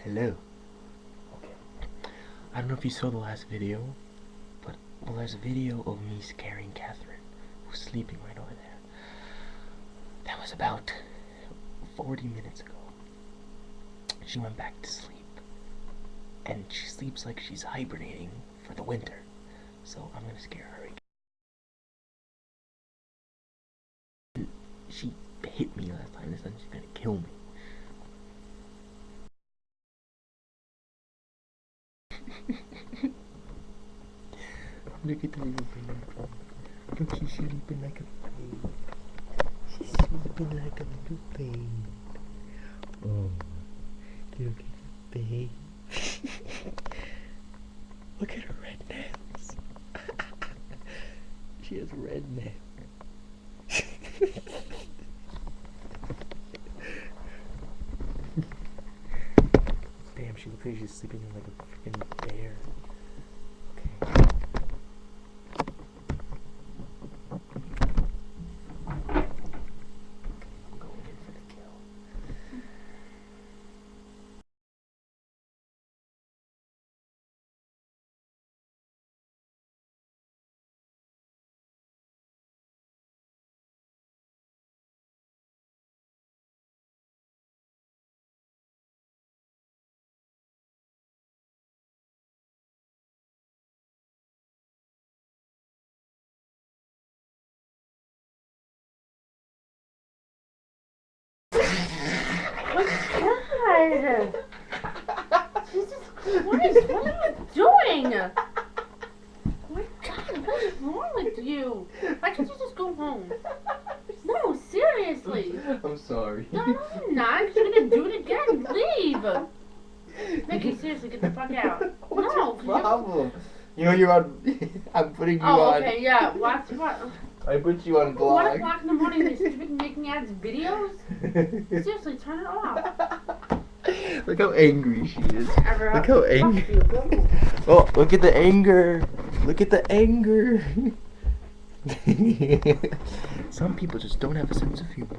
Hello. Okay. I don't know if you saw the last video, but well, there's a video of me scaring Catherine, who's sleeping right over there. That was about 40 minutes ago. She went back to sleep, and she sleeps like she's hibernating for the winter. So I'm gonna scare her again. She hit me last time, this time she's gonna kill me. Look at her open. Look, she's sleeping like a babe. She's sleeping like a little babe. Oh, look at the babe. Look at her red nails. She has red nails. Damn, she looks like she's sleeping like a freaking bear. Okay. I'm going in for the kill. Oh God! Jesus Christ, what are you doing? Oh my God, what is wrong with you? Why can't you just go home? No, seriously. I'm sorry. No, you're not, 'cause you're gonna do it again. Leave. Mickey, seriously, get the fuck out. What's No, your problem? You know you're on. I'm putting you Oh, on. okay, yeah. What? I put you on 1 vlog. o'clock in the morning, these stupid making ads videos? Seriously, turn it off. Look how angry she is. Ever. Look how angry. Oh, look at the anger. Look at the anger. Some people just don't have a sense of humor.